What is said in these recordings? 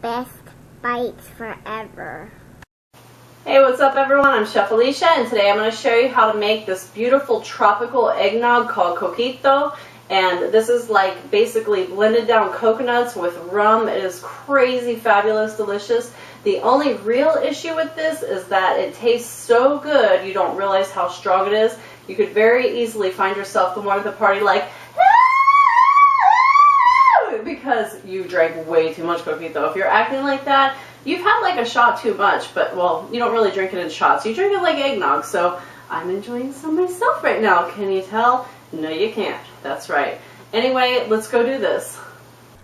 best bites forever. Hey, what's up everyone? I'm Chef Alicia, and today I'm going to show you how to make this beautiful tropical eggnog called Coquito. And this is like basically blended down coconuts with rum. It is crazy, fabulous, delicious. The only real issue with this is that it tastes so good you don't realize how strong it is. You could very easily find yourself the one at the party like, because you drank way too much Coquito. If you're acting like that, you've had like a shot too much, but well, you don't really drink it in shots. You drink it like eggnog, so I'm enjoying some myself right now. Can you tell? No, you can't. That's right. Anyway, let's go do this.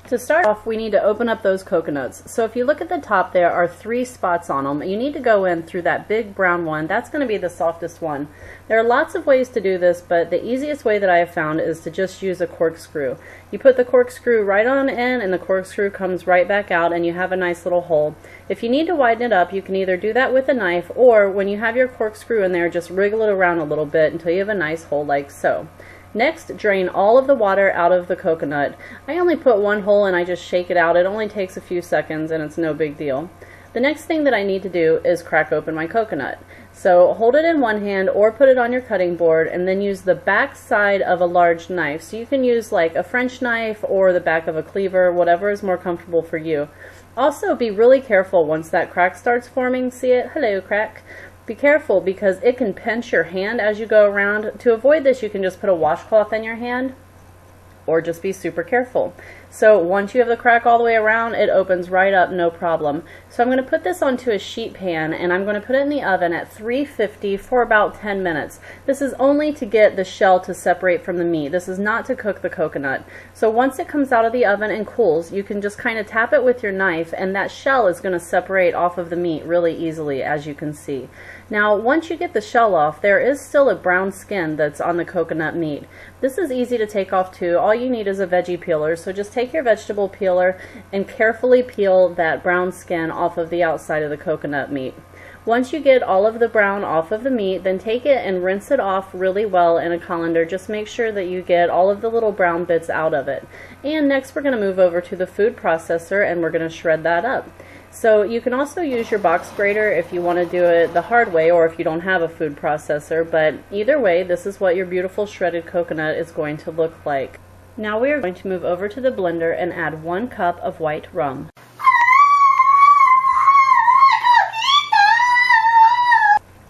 To start off, we need to open up those coconuts. So if you look at the top, there are 3 spots on them. You need to go in through that big brown one. That's going to be the softest one. There are lots of ways to do this, but the easiest way that I have found is to just use a corkscrew. You put the corkscrew right on in, and the corkscrew comes right back out, and you have a nice little hole. If you need to widen it up, you can either do that with a knife, or when you have your corkscrew in there, just wriggle it around a little bit until you have a nice hole like so. Next, drain all of the water out of the coconut. I only put one hole and I just shake it out. It only takes a few seconds and it's no big deal. The next thing that I need to do is crack open my coconut. So hold it in one hand or put it on your cutting board and then use the back side of a large knife. So you can use like a French knife or the back of a cleaver, whatever is more comfortable for you. Also, be really careful once that crack starts forming. See it? Hello, crack. Be careful because it can pinch your hand as you go around. To avoid this, you can just put a washcloth in your hand or just be super careful. So once you have the crack all the way around, it opens right up, no problem. So I'm going to put this onto a sheet pan and I'm going to put it in the oven at 350 for about 10 minutes. This is only to get the shell to separate from the meat. This is not to cook the coconut. So once it comes out of the oven and cools, you can just kind of tap it with your knife and that shell is going to separate off of the meat really easily, as you can see. Now, once you get the shell off, there is still a brown skin that's on the coconut meat. This is easy to take off too. All you need is a veggie peeler, so just take your vegetable peeler and carefully peel that brown skin off of the outside of the coconut meat. Once you get all of the brown off of the meat, then take it and rinse it off really well in a colander. Just make sure that you get all of the little brown bits out of it. And next we're going to move over to the food processor and we're going to shred that up. So you can also use your box grater if you want to do it the hard way or if you don't have a food processor, but either way, this is what your beautiful shredded coconut is going to look like. Now we are going to move over to the blender and add 1 cup of white rum.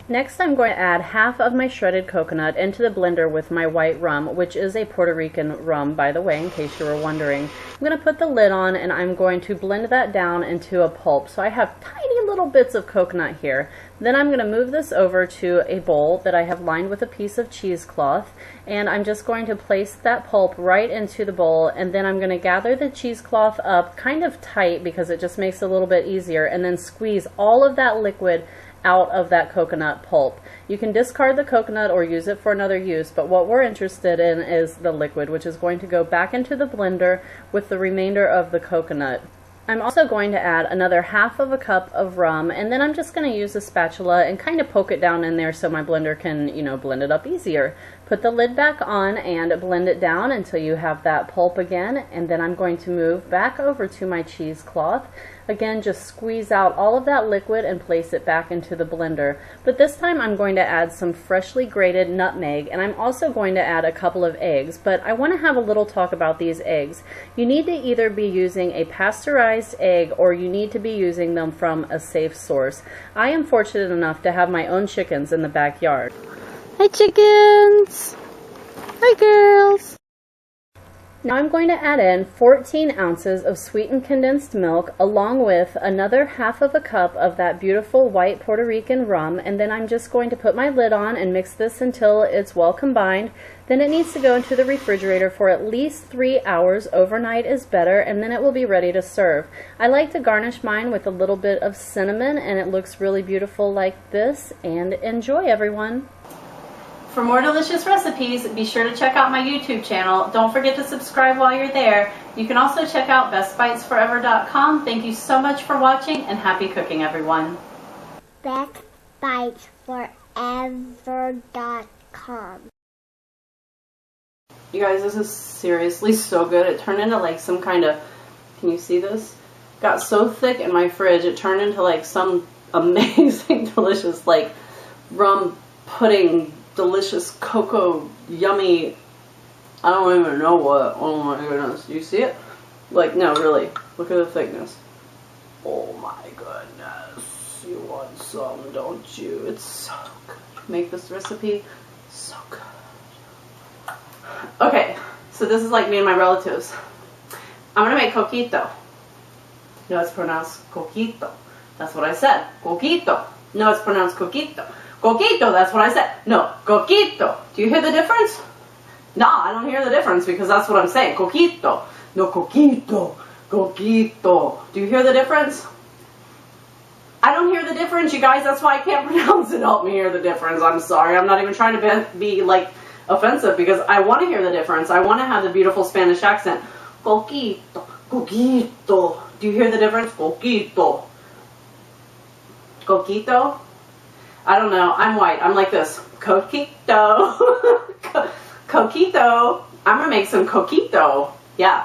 Next, I'm going to add half of my shredded coconut into the blender with my white rum, which is a Puerto Rican rum, by the way, in case you were wondering. I'm going to put the lid on and I'm going to blend that down into a pulp. So I have tiny little bits of coconut here. Then I'm going to move this over to a bowl that I have lined with a piece of cheesecloth, and I'm just going to place that pulp right into the bowl, and then I'm going to gather the cheesecloth up kind of tight because it just makes it a little bit easier, and then squeeze all of that liquid out of that coconut pulp. You can discard the coconut or use it for another use, but what we're interested in is the liquid, which is going to go back into the blender with the remainder of the coconut. I'm also going to add another half of a cup of rum, and then I'm just going to use a spatula and kind of poke it down in there so my blender can, blend it up easier. Put the lid back on and blend it down until you have that pulp again, and then I'm going to move back over to my cheesecloth. Again, just squeeze out all of that liquid and place it back into the blender. But this time I'm going to add some freshly grated nutmeg, and I'm also going to add a couple of eggs. But I want to have a little talk about these eggs. You need to either be using a pasteurized egg or you need to be using them from a safe source. I am fortunate enough to have my own chickens in the backyard. Hi chickens! Hi girls! Now I'm going to add in 14 ounces of sweetened condensed milk along with another half of a cup of that beautiful white Puerto Rican rum, and then I'm just going to put my lid on and mix this until it's well combined. Then it needs to go into the refrigerator for at least 3 hours. Overnight is better, and then it will be ready to serve. I like to garnish mine with a little bit of cinnamon, and it looks really beautiful like this. And enjoy, everyone! For more delicious recipes, be sure to check out my YouTube channel. Don't forget to subscribe while you're there. You can also check out bestbitesforever.com. Thank you so much for watching, and happy cooking, everyone. bestbitesforever.com. You guys, this is seriously so good. It turned into like some kind of, can you see this? got so thick in my fridge, it turned into like some amazing, delicious, like rum pudding, delicious cocoa, yummy, I don't even know what. Oh my goodness. Do you see it? Like, no, really. Look at the thickness. Oh my goodness. You want some, don't you? It's so good. Make this recipe so good. Okay, so this is like me and my relatives. I'm gonna make coquito. No, it's pronounced coquito. That's what I said. Coquito. No, it's pronounced coquito. Coquito, that's what I said. No, coquito. Do you hear the difference? No, I don't hear the difference because that's what I'm saying. Coquito. No, coquito. Coquito. Do you hear the difference? I don't hear the difference, you guys. That's why I can't pronounce it. Help me hear the difference. I'm sorry. I'm not even trying to be like offensive because I want to hear the difference. I want to have the beautiful Spanish accent. Coquito. Coquito. Do you hear the difference? Coquito. Coquito? I don't know. I'm white. I'm like this. Coquito. Coquito. I'm going to make some coquito. Yeah.